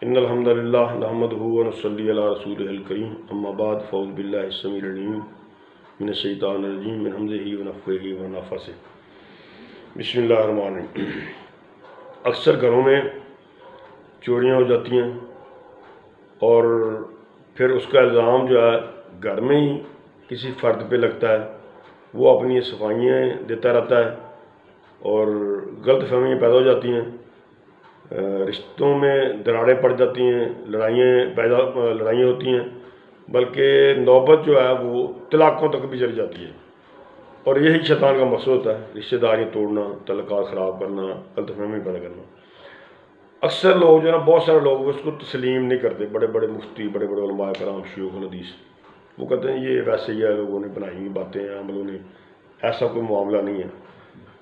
ان الحمد للہ نحمدہ ونصلی علی رسولہ الکریم اما بعد فاعوذ باللہ السمیع العلیم من الشیطان الرجیم من حمزہ ونفخہ ونفثہ بسم اللہ الرحمن الرحیم۔ اکثر گھروں میں چوریاں ہو جاتی ہیں اور پھر اس کا الزام جو ہے گھر میں ہی کسی فرد پہ لگتا ہے، وہ اپنی صفائیاں دیتا رہتا ہے اور غلط فہمیاں پیدا ہو جاتی ہیں، رشتوں میں دراڑیں پڑ جاتی ہیں، لڑائیاں ہوتی ہیں، بلکہ نوبت جو ہے وہ طلاقوں تک بھی چلی جاتی ہے۔ اور یہی شیطان کا مقصد ہوتا ہے، رشتہ داریاں توڑنا، تعلقات خراب کرنا، غلط فہمی پیدا کرنا۔ اکثر لوگ جو ہے نا، بہت سارے لوگ اس کو تسلیم نہیں کرتے، بڑے بڑے مفتی، بڑے بڑے علماء کرام، شیوخ الحدیث، وہ کہتے ہیں یہ ویسے ہی ہے، لوگوں نے بنائی ہوئی باتیں ہیں، عملوں نے، ایسا کوئی معاملہ نہیں ہے۔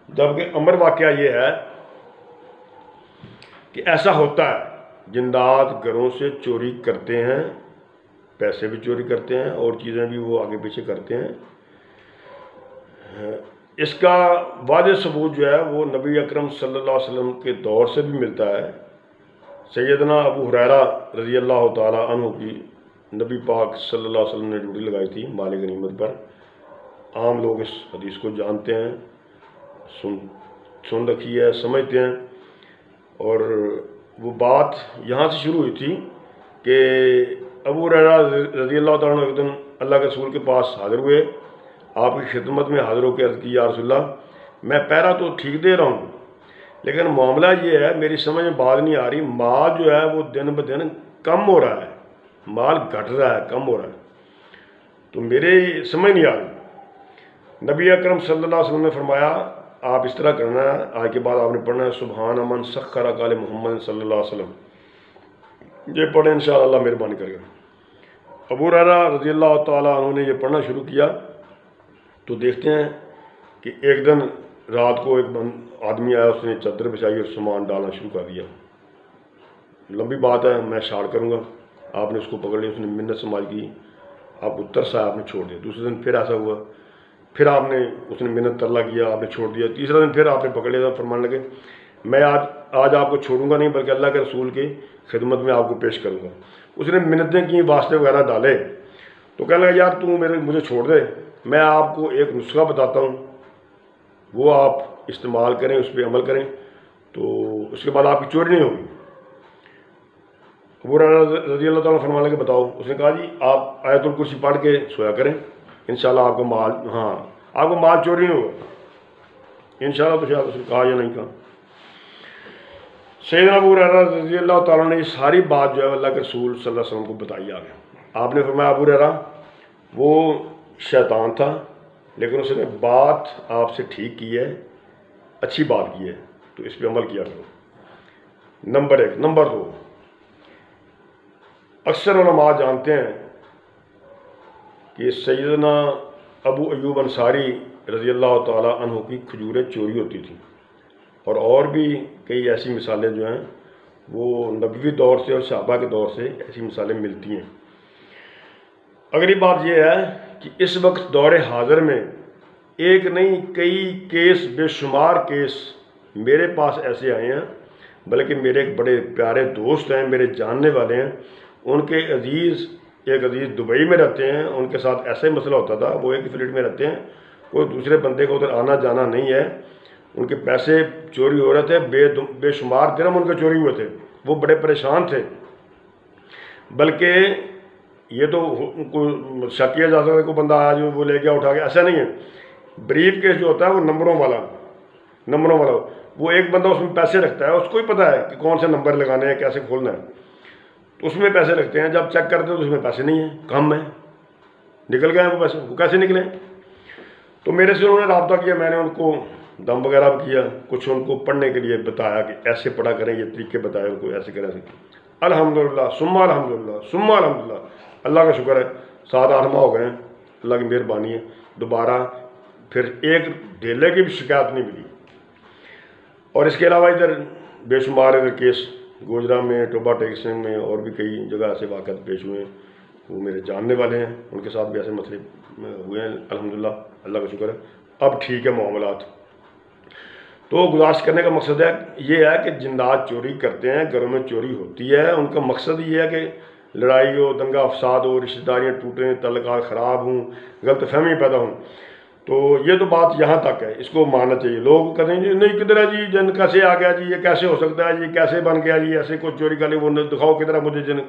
جبکہ امر واقعہ یہ ہے کہ ایسا ہوتا ہے، جنات گھروں سے چوری کرتے ہیں، پیسے بھی چوری کرتے ہیں اور چیزیں بھی وہ آگے پیچھے کرتے ہیں۔ اس کا واضح ثبوت جو ہے وہ نبی اکرم صلی اللہ علیہ وسلم کے دور سے بھی ملتا ہے۔ سیدنا ابو ہریرہ رضی اللہ تعالیٰ عنہ کی نبی پاک صلی اللہ علیہ وسلم نے ڈیوٹی لگائی تھی مال غنیمت پر۔ عام لوگ اس حدیث کو جانتے ہیں، سن رکھی ہے، سمجھتے ہیں، اور وہ بات یہاں سے شروع ہوئی تھی کہ ابو ہریرہ رضی اللہ تعالیٰ عنہ ایک دن اللہ کے رسول کے پاس حاضر ہوئے، آپ کی خدمت میں حاضر ہو کے عرض کی، یا رسول اللہ، میں پہرا تو ٹھیک دے رہا ہوں، لیکن معاملہ یہ ہے، میری سمجھ میں بات نہیں آ رہی، مال جو ہے وہ دن بدن کم ہو رہا ہے، مال گھٹ رہا ہے، کم ہو رہا ہے، تو میرے سمجھ نہیں آ رہی۔ نبی اکرم صلی اللہ علیہ وسلم نے فرمایا، آپ اس طرح کرنا ہے، آج کے بعد آپ نے پڑھنا ہے سبحان من سخر قال محمد صلی اللہ علیہ وسلم، یہ پڑھیں انشاءاللہ اللہ مہربانی کرے گا۔ ابو ہریرہ رضی اللہ تعالیٰ عنہ نے یہ پڑھنا شروع کیا تو دیکھتے ہیں کہ ایک دن رات کو ایک آدمی آیا، اس نے چادر بچھائی اور سامان ڈالنا شروع کر دیا۔ لمبی بات ہے، میں شارٹ کروں گا۔ آپ نے اس کو پکڑ لیا، اس نے منت سماج کی، آپ کو ترس آیا، آپ نے چھوڑ دیا۔ دوسرے دن پھر ایسا ہوا، پھر اس نے منت ترلا کیا، آپ نے چھوڑ دیا۔ تیسرا دن پھر آپ نے پکڑ لیا، فرمانے لگے میں آج آپ کو چھوڑوں گا نہیں، بلکہ اللہ کے رسول کی خدمت میں آپ کو پیش کروں گا۔ اس نے منتیں کی، واسطے وغیرہ ڈالے، تو کہنے لگا یار مجھے چھوڑ دے، میں آپ کو ایک نسخہ بتاتا ہوں، وہ آپ استعمال کریں، اس پہ عمل کریں، تو اس کے بعد آپ کی چوری نہیں ہوگی۔ ابو ہریرہ رضی اللہ تعالیٰ فرمانے لگے بتاؤ۔ اس نے کہا جی آپ آیت الکرسی پڑھ کے سویا کریں، انشاءاللہ آپ کو مال چوری نہیں ہوگا انشاءاللہ۔ تو شاید اس نے کہا یا نہیں کہا۔ سیدنا ابو ہریرہ رضی اللہ تعالیٰ نے یہ ساری بات جو ہے اللہ کے رسول صلی اللہ علیہ وسلم کو بتائی آگے۔ آپ نے فرمایا ابو ہریرہ وہ شیطان تھا، لیکن اس نے بات آپ سے ٹھیک کی ہے، اچھی بات کی ہے، تو اس پہ عمل کیا کرو۔ نمبر 1۔ نمبر 2، اکثر علماء جانتے ہیں کہ سیدنا ابو ایوب انصاری رضی اللہ تعالیٰ عنہ کی کھجوریں چوری ہوتی تھیں، اور بھی کئی ایسی مثالیں جو ہیں وہ نبوی دور سے اور صحابہ کے دور سے ایسی مثالیں ملتی ہیں۔ اگلی بات یہ ہے کہ اس وقت دور حاضر میں ایک نہیں کئی کیس، بے شمار کیس میرے پاس ایسے آئے ہیں، بلکہ میرے ایک بڑے پیارے دوست ہیں، میرے جاننے والے ہیں، ان کے ایک عزیز دبئی میں رہتے ہیں، ان کے ساتھ ایسا ہی مسئلہ ہوتا تھا، وہ ایک ہی فلیٹ میں رہتے ہیں، کوئی دوسرے بندے کو ادھر آنا جانا نہیں ہے، ان کے پیسے چوری ہو رہے تھے، بے شمار درہم ان کے چوری ہوئے تھے، وہ بڑے پریشان تھے۔ بلکہ یہ تو کوئی شک کیا جا سکتا ہے کوئی بندہ آیا جو وہ لے گیا اٹھا کے، ایسا نہیں ہے۔ بریف کیس جو ہوتا ہے وہ نمبروں والا وہ ایک بندہ اس میں پیسے رکھتا ہے، اس کو ہی پتہ ہے کہ کون سے نمبر لگانے ہیں، کیسے کھولنا ہے، تو اس میں پیسے رکھتے ہیں۔ جب چیک کرتے ہیں تو اس میں پیسے نہیں ہیں، کم ہیں، نکل گئے ہیں وہ پیسے، وہ کیسے نکلے؟ تو میرے سے انہوں نے رابطہ کیا، میں نے ان کو دم وغیرہ کیا، کچھ ان کو پڑھنے کے لیے بتایا کہ ایسے پڑھا کریں، یہ طریقے بتائے ان کو، ایسے کریں ایسے۔ الحمدللہ ثم الحمدللہ ثم الحمدللہ، اللہ کا شکر ہے 7-8 ماہ ہو گئے ہیں، اللہ کی مہربانی ہے، دوبارہ پھر ایک ڈھیلے کی بھی شکایت نہیں ملی۔ اور اس کے علاوہ ادھر بے شمار ادھر کیس گوجرا میں، ٹوبا ٹیکسن میں، اور بھی کئی جگہ ایسے واقعات پیش ہوئے ہیں، وہ میرے جاننے والے ہیں، ان کے ساتھ بھی ایسے مسئلے ہوئے ہیں، الحمدللہ اللہ کا شکر ہے، اب ٹھیک ہے معاملات۔ تو گزارش کرنے کا مقصد یہ ہے کہ جنات چوری کرتے ہیں، گھروں میں چوری ہوتی ہے، ان کا مقصد یہ ہے کہ لڑائی ہو، دنگا فساد ہو، رشتہ داریاں ٹوٹیں، تعلقات خراب ہوں، غلط فہمی پیدا ہوں۔ تو یہ تو بات یہاں تک ہے، اس کو ماننا چاہیے۔ لوگ کہتے ہیں جی نہیں کدھر ہے جی جن کیسے آ گیا جی، یہ کیسے ہو سکتا ہے جی، کیسے بن گیا جی، ایسے کوئی چوری کر لے، وہ دکھاؤ کدھر ہے مجھے جن۔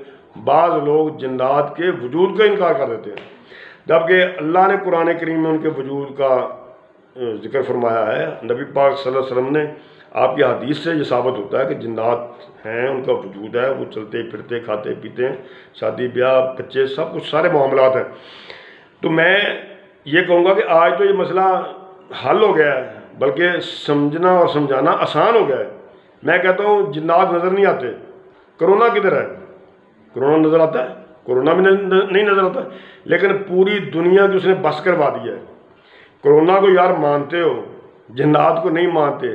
بعض لوگ جنات کے وجود کا انکار کر دیتے ہیں، جبکہ اللہ نے قرآن کریم میں ان کے وجود کا ذکر فرمایا ہے۔ نبی پاک صلی اللہ علیہ وسلم نے آپ کی حدیث سے یہ ثابت ہوتا ہے کہ جنات ہیں، ان کا وجود ہے، وہ چلتے پھرتے کھاتے پیتے ہیں، شادی بیاہ بچے سب کچھ سارے معاملات ہیں۔ تو میں یہ کہوں گا کہ آج تو یہ مسئلہ حل ہو گیا ہے، بلکہ سمجھنا اور سمجھانا آسان ہو گیا ہے۔ میں کہتا ہوں جنات نظر نہیں آتے، کرونا کدھر ہے؟ کرونا نظر آتا ہے؟ کرونا بھی نہیں نظر آتا، لیکن پوری دنیا کی اس نے بس کروا دی ہے۔ کرونا کو یار مانتے ہو، جنات کو نہیں مانتے،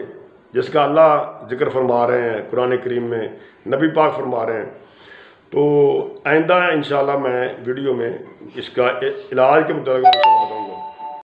جس کا اللہ ذکر فرما رہے ہیں قرآن کریم میں، نبی پاک فرما رہے ہیں۔ تو آئندہ انشاءاللہ میں ویڈیو میں اس کا علاج کے متعلق بتاؤں گا۔